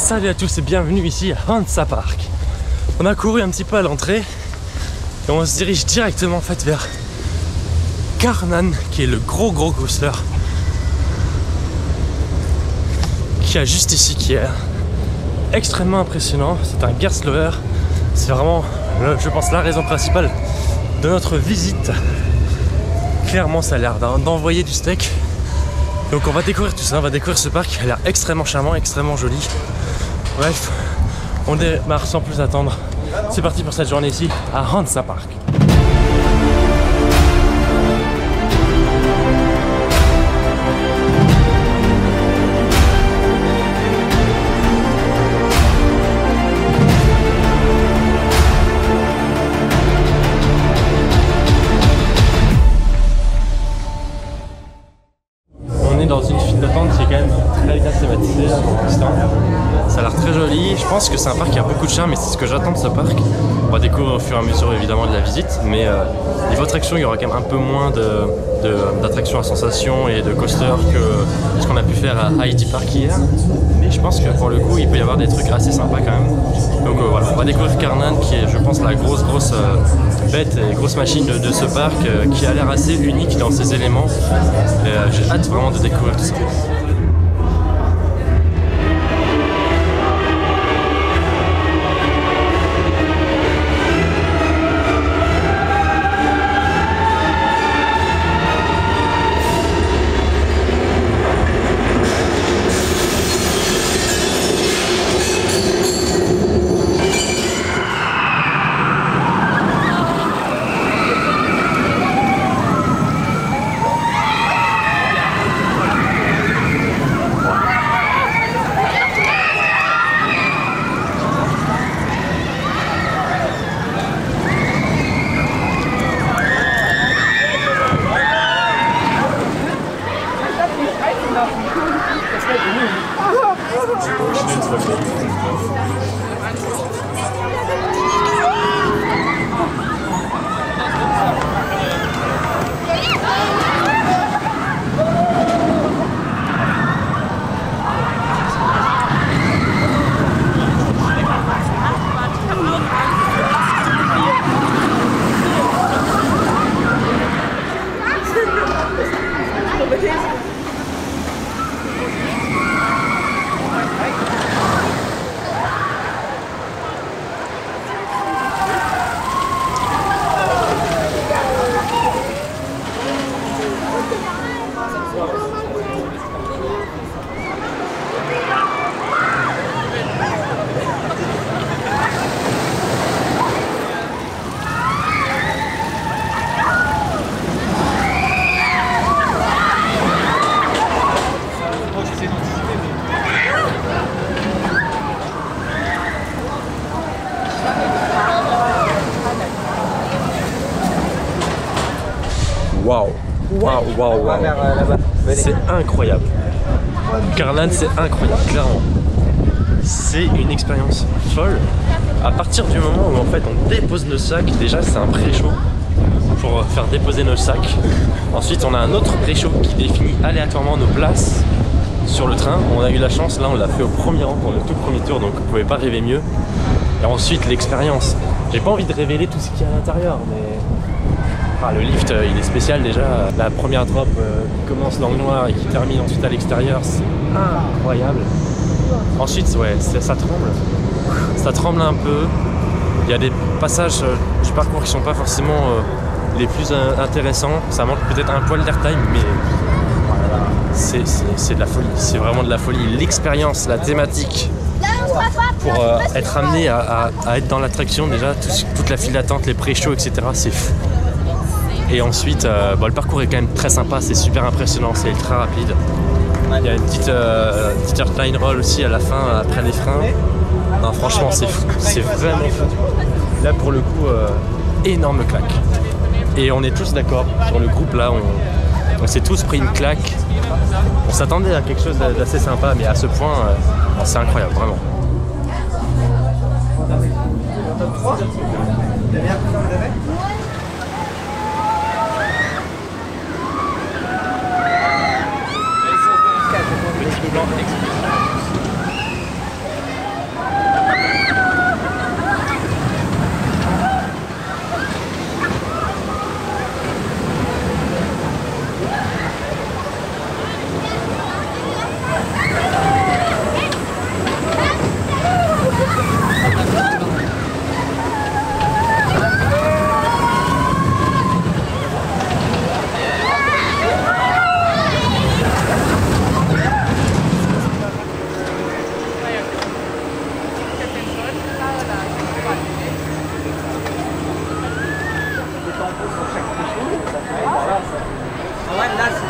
Salut à tous et bienvenue ici à Hansa Park. On a couru un petit peu à l'entrée et on se dirige directement en fait vers Karnan, qui est le gros coaster qui a juste ici, qui est extrêmement impressionnant. C'est un Gerstlauer. C'est vraiment, je pense, la raison principale de notre visite. Clairement, ça a l'air d'envoyer du steak. Donc on va découvrir tout ça, on va découvrir ce parc. Il a l'air extrêmement charmant, extrêmement joli. Bref, on démarre sans plus attendre. C'est parti pour cette journée ici à Hansa Park. Dans une file d'attente qui est quand même très bien thématisée pour l'instant. Ça a l'air très joli. Je pense que c'est un parc qui a beaucoup de charme et c'est ce que j'attends de ce parc. On va découvrir au fur et à mesure évidemment de la visite, mais niveau attraction il y aura quand même un peu moins d'attractions à sensation et de coasters que ce qu'on a pu faire à Heidi Park hier. Mais je pense que pour le coup il peut y avoir des trucs assez sympas quand même. Donc voilà, on va découvrir Karnan qui est je pense la grosse bête et grosse machine de ce parc qui a l'air assez unique dans ses éléments. J'ai hâte vraiment de découvrir tout ça. Waouh. C'est incroyable. Karnan, c'est incroyable, clairement. C'est une expérience folle. À partir du moment où en fait on dépose nos sacs, déjà c'est un pré-show pour faire déposer nos sacs. Ensuite on a un autre pré-show qui définit aléatoirement nos places sur le train. On a eu la chance, là on l'a fait au premier rang pour le tout premier tour, donc vous pouvez pas rêver mieux. Et ensuite l'expérience. J'ai pas envie de révéler tout ce qu'il y a à l'intérieur, mais le lift il est spécial déjà. La première drop qui commence dans le noir et qui termine ensuite à l'extérieur, c'est incroyable. Ensuite ouais, ça tremble. Ça tremble un peu. Il y a des passages du parcours qui sont pas forcément les plus intéressants. Ça manque peut-être un poil d'airtime, mais c'est de la folie. C'est vraiment de la folie. L'expérience, la thématique. Pour être amené à être dans l'attraction déjà, toute la file d'attente, les pré-shows, etc. C'est fou. Et ensuite, le parcours est quand même très sympa, c'est super impressionnant, c'est ultra rapide. Il y a une petite airtime roll aussi à la fin, après les freins. Non, franchement, c'est fou, c'est vraiment fou. Là, pour le coup, énorme claque. Et on est tous d'accord sur le groupe là, on s'est tous pris une claque. On s'attendait à quelque chose d'assez sympa, mais à ce point, c'est incroyable, vraiment. Petit blanc exclusif.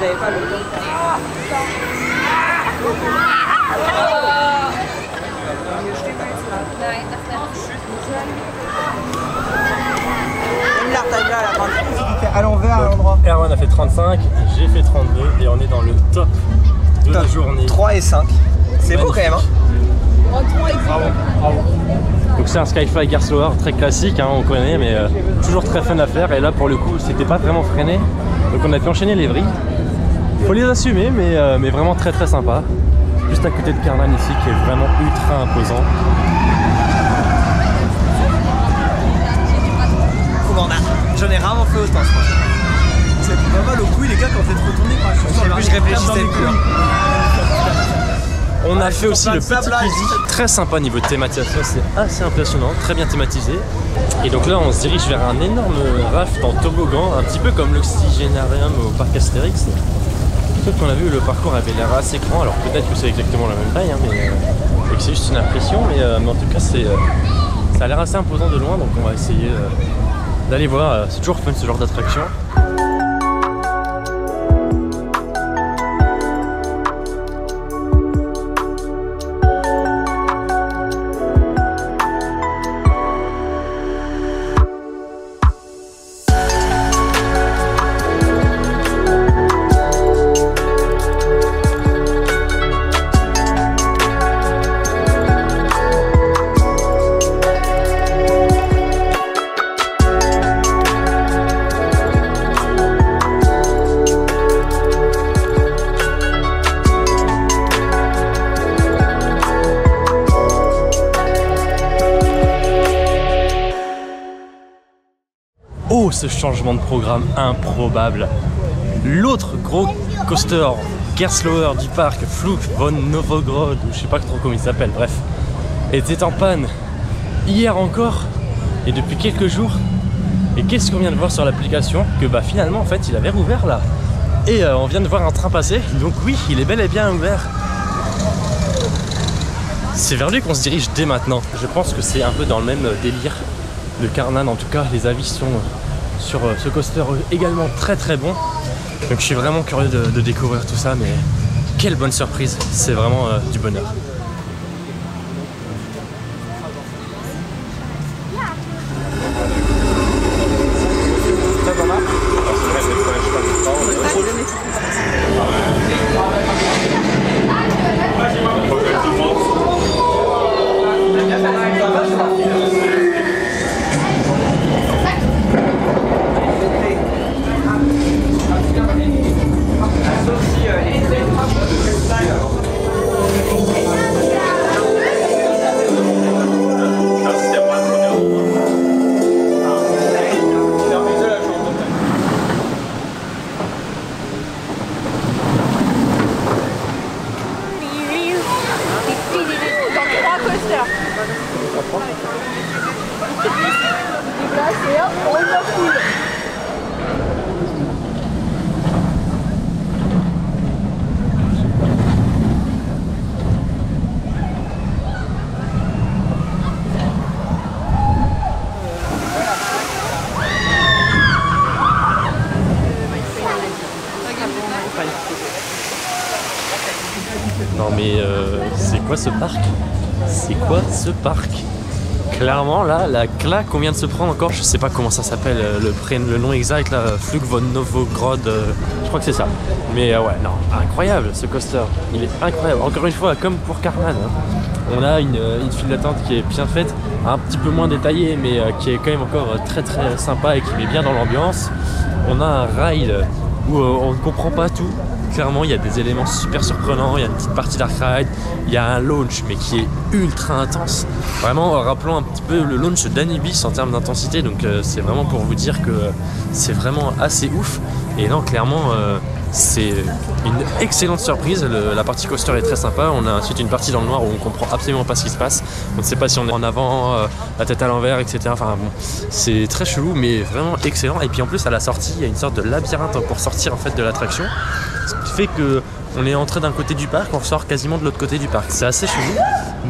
n'avez pas le temps. À l'envers, à l'endroit. Erwan a fait 35, j'ai fait 32 et on est dans le top de la journée. 3 et 5. C'est beau quand même, hein. Bravo, bravo. Donc c'est un Skyfly Gerstlauer très classique, hein, on connaît, mais toujours très fun à faire. Et là pour le coup c'était pas vraiment freiné, donc on a pu enchaîner les vrilles. Faut les assumer, mais vraiment très très sympa. Juste à côté de Karnan ici qui est vraiment ultra imposant. J'en ai rarement fait autant, je crois. Ça fait pas mal au couille les gars quand vous êtes retournés quand je suis sur la je réfléchissais plus. On a fait aussi le petit Kizzy, très sympa niveau de thématisation, c'est assez impressionnant, très bien thématisé. Et donc là on se dirige vers un énorme raft en toboggan, un petit peu comme l'Oxygénarium au parc Astérix. Sauf qu'on a vu le parcours avait l'air assez grand, alors peut-être que c'est exactement la même taille, hein, mais et que c'est juste une impression, mais en tout cas ça a l'air assez imposant de loin, donc on va essayer d'aller voir, c'est toujours fun ce genre d'attraction. Oh, ce changement de programme improbable. L'autre gros coaster Gerstlauer du parc, Flug von Novogrod, ou je sais pas trop comment il s'appelle, bref, était en panne hier encore et depuis quelques jours. Et qu'est-ce qu'on vient de voir sur l'application? Que bah finalement en fait il avait rouvert là. Et on vient de voir un train passer, donc oui, il est bel et bien ouvert. C'est vers lui qu'on se dirige dès maintenant. Je pense que c'est un peu dans le même délire de Karnan, en tout cas les avis sont sur ce coaster également très très bons. Donc je suis vraiment curieux de découvrir tout ça, mais quelle bonne surprise, c'est vraiment du bonheur. Non mais c'est quoi ce parc? C'est quoi ce parc? Clairement là, la claque qu'on vient de se prendre encore, je sais pas comment ça s'appelle, le nom exact là, Flug von Novogrod, je crois que c'est ça. Mais ouais, non, incroyable ce coaster, il est incroyable. Encore une fois, comme pour Karman, hein, on a une file d'attente qui est bien faite, un petit peu moins détaillée, mais qui est quand même encore très très sympa et qui met bien dans l'ambiance. On a un ride où on ne comprend pas tout. Clairement, il y a des éléments super surprenants, il y a une petite partie dark ride, il y a un launch mais qui est ultra intense. Vraiment, rappelons un petit peu le launch d'Anubis en termes d'intensité, donc c'est vraiment pour vous dire que c'est vraiment assez ouf. Et non, clairement, c'est une excellente surprise. La partie coaster est très sympa. On a ensuite une partie dans le noir où on comprend absolument pas ce qui se passe. On ne sait pas si on est en avant, la tête à l'envers, etc. Enfin bon, c'est très chelou, mais vraiment excellent. Et puis en plus, à la sortie, il y a une sorte de labyrinthe pour sortir en fait de l'attraction, ce qui fait que on est entré d'un côté du parc, on ressort quasiment de l'autre côté du parc. C'est assez chelou,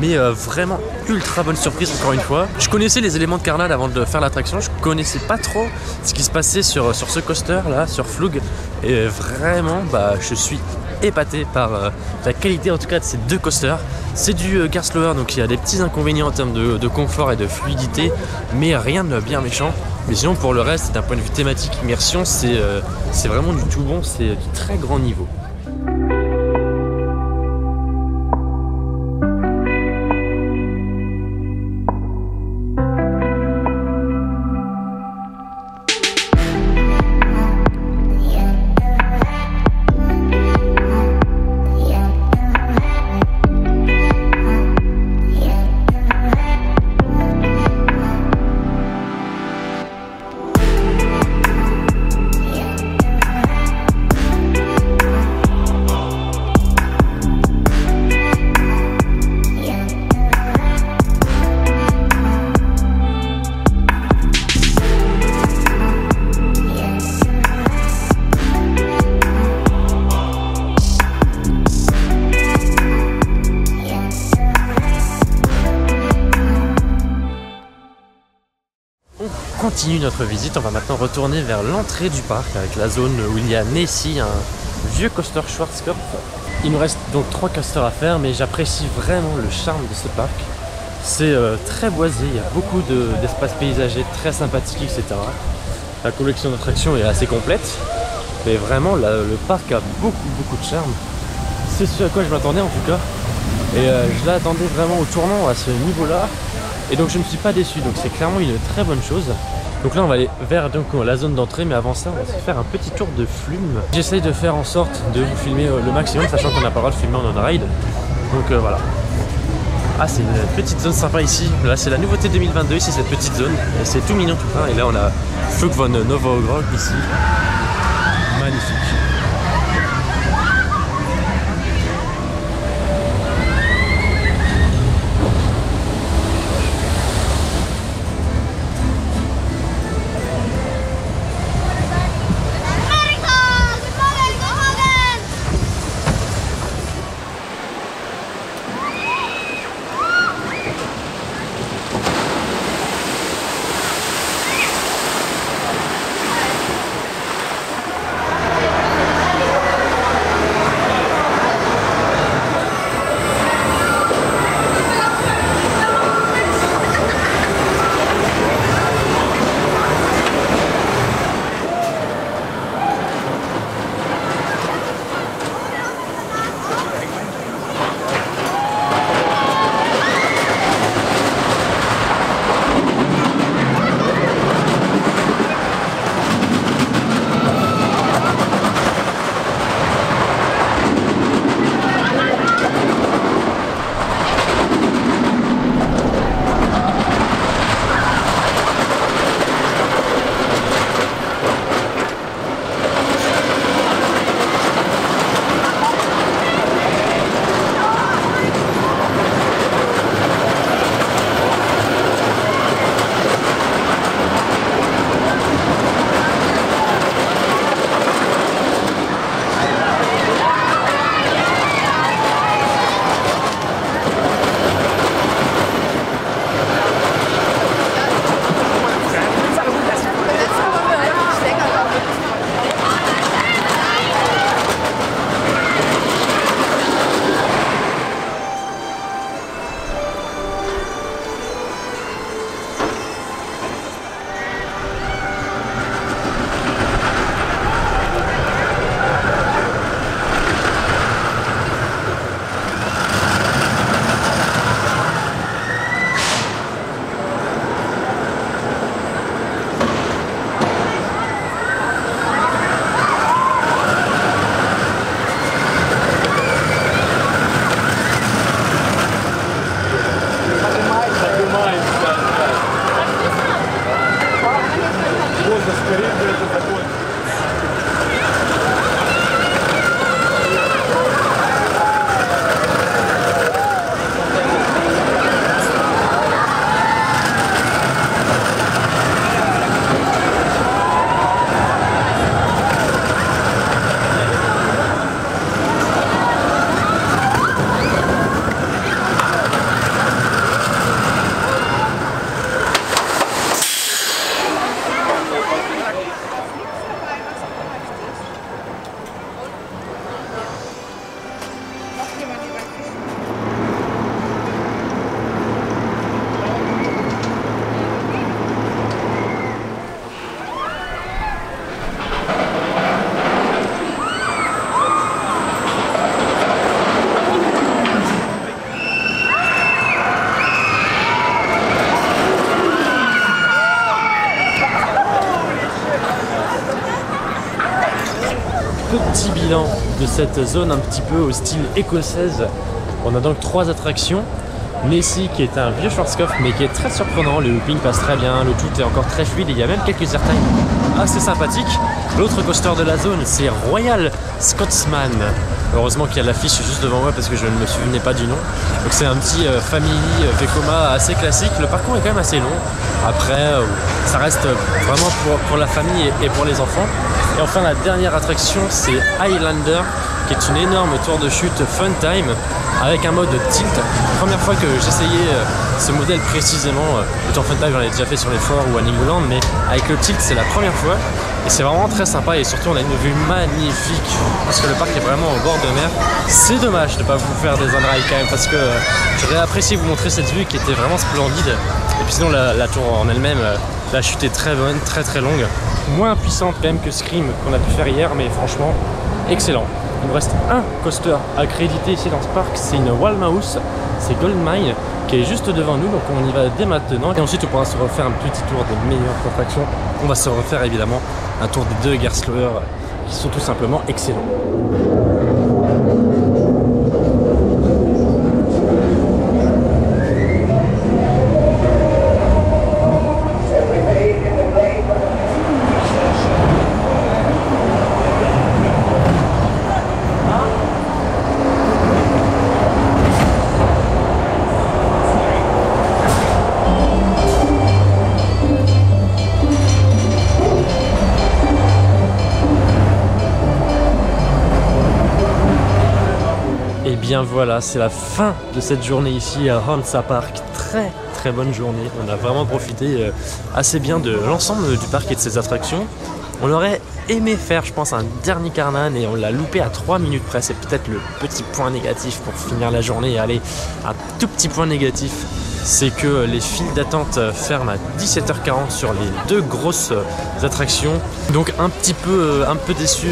mais vraiment ultra bonne surprise encore une fois. Je connaissais les éléments de Carnaval avant de faire l'attraction, je connaissais pas trop ce qui se passait sur ce coaster là, sur Flug, et vraiment je suis épaté par la qualité en tout cas de ces deux coasters. C'est du car slower, donc il y a des petits inconvénients en termes de confort et de fluidité, mais rien de bien méchant. Mais sinon pour le reste, d'un point de vue thématique, immersion, c'est vraiment du tout bon, c'est du très grand niveau. On continue notre visite, on va maintenant retourner vers l'entrée du parc avec la zone où il y a Nessie, un vieux coaster Schwarzkopf. Il nous reste donc 3 coasters à faire, mais j'apprécie vraiment le charme de ce parc. C'est très boisé, il y a beaucoup d'espaces paysagers très sympathiques, etc. La collection d'attractions est assez complète, mais vraiment le parc a beaucoup de charme. C'est ce à quoi je m'attendais en tout cas, et je l'attendais vraiment au tournant à ce niveau-là. Et donc je ne suis pas déçu, donc c'est clairement une très bonne chose. Donc là on va aller vers la zone d'entrée, mais avant ça on va se faire un petit tour de Flume. J'essaye de faire en sorte de vous filmer le maximum, sachant qu'on n'a pas le droit de filmer en on-ride. Donc voilà. Ah, c'est une petite zone sympa ici. Là c'est la nouveauté 2022 ici, cette petite zone. Et c'est tout mignon tout plein. Et là on a Flug von Nova-Ogrog ici. Magnifique. petit bilan de cette zone un petit peu au style écossaise. On a donc 3 attractions. Nessie qui est un vieux Schwarzkopf mais qui est très surprenant, le looping passe très bien, le tout est encore très fluide et il y a même quelques airtime assez sympathiques. L'autre coaster de la zone c'est Royal Scotsman. Heureusement qu'il y a l'affiche juste devant moi parce que je ne me souvenais pas du nom. Donc c'est un petit Family Vekoma assez classique, le parcours est quand même assez long. Après ça reste vraiment pour la famille et pour les enfants. Et enfin la dernière attraction c'est Highlander qui est une énorme tour de chute fun time avec un mode tilt. Première fois que j'essayais ce modèle précisément, le tour fun time j'en ai déjà fait sur les forts ou à Ningguland, mais avec le tilt c'est la première fois et c'est vraiment très sympa et surtout on a une vue magnifique parce que le parc est vraiment au bord de mer. C'est dommage de ne pas vous faire des on-ride quand même parce que j'aurais apprécié vous montrer cette vue qui était vraiment splendide. Et puis sinon la tour en elle-même, la chute est très bonne, très longue, moins puissante quand même que Scream qu'on a pu faire hier, mais franchement excellent. Il me reste un coaster accrédité ici dans ce parc, c'est une Wallmouse, c'est Gold Mine qui est juste devant nous, donc on y va dès maintenant. Et ensuite on pourra se refaire un petit tour des meilleures attractions. On va se refaire évidemment un tour des 2 Gerstlauer qui sont tout simplement excellents. Et bien voilà, c'est la fin de cette journée ici à Hansa Park. Très bonne journée. On a vraiment profité assez bien de l'ensemble du parc et de ses attractions. On aurait aimé faire, je pense, un dernier Karnan et on l'a loupé à 3 minutes près. C'est peut-être le petit point négatif pour finir la journée. Et allez, un tout petit point négatif, c'est que les files d'attente ferment à 17h40 sur les 2 grosses attractions. Donc un peu déçu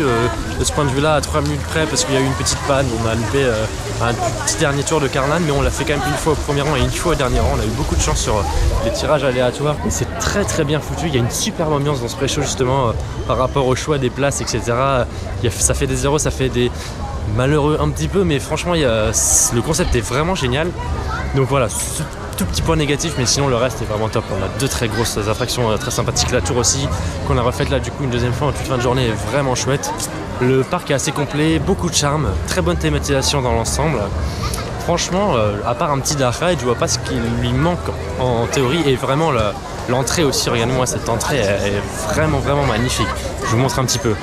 de ce point de vue là à 3 minutes près parce qu'il y a eu une petite panne. On a loupé un petit dernier tour de Karnan, mais on l'a fait quand même une fois au premier rang et une fois au dernier rang. On a eu beaucoup de chance sur les tirages aléatoires et c'est très bien foutu. Il y a une superbe ambiance dans ce pré-show justement par rapport au choix des places, etc. Ça fait des heureux, ça fait des malheureux un petit peu, mais franchement le concept est vraiment génial. Donc voilà, tout petit point négatif, mais sinon le reste est vraiment top. On a 2 très grosses attractions très sympathiques, la tour aussi qu'on a refaite là du coup une deuxième fois en toute fin de journée est vraiment chouette. Le parc est assez complet, beaucoup de charme, très bonne thématisation dans l'ensemble. Franchement, à part un petit dark ride, je vois pas ce qui lui manque en théorie, et vraiment l'entrée aussi, regardez-moi cette entrée, elle est vraiment magnifique. Je vous montre un petit peu.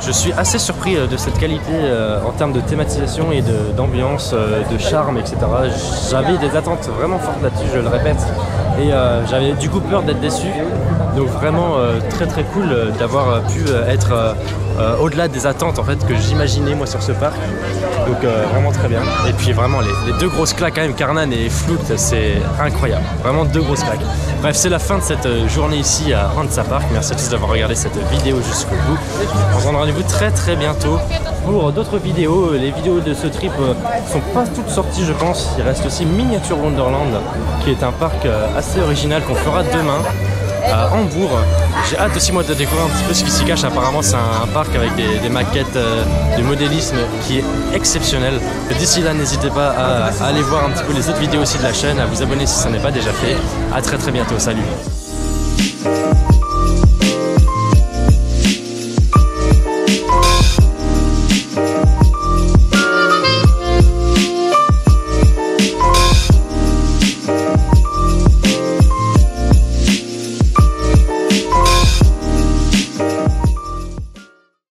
Je suis assez surpris de cette qualité en termes de thématisation et d'ambiance, de charme, etc. J'avais des attentes vraiment fortes là-dessus, je le répète, et j'avais du coup peur d'être déçu. Donc vraiment très cool d'avoir pu être au-delà des attentes en fait que j'imaginais moi sur ce parc. Donc vraiment très bien. Et puis vraiment les 2 grosses claques quand même, Karnan et Floot, c'est incroyable. Vraiment 2 grosses claques. Bref, c'est la fin de cette journée ici à Hansa Park. Merci à tous d'avoir regardé cette vidéo jusqu'au bout. On se donne rendez-vous très bientôt pour d'autres vidéos. Les vidéos de ce trip sont pas toutes sorties je pense. Il reste aussi Miniature Wonderland qui est un parc assez original qu'on fera demain à Hambourg. J'ai hâte aussi moi de découvrir un petit peu ce qui s'y cache. Apparemment c'est un parc avec des maquettes de modélisme qui est exceptionnel. D'ici là n'hésitez pas à aller voir un petit peu les autres vidéos aussi de la chaîne, à vous abonner si ça n'est pas déjà fait. À très bientôt, salut.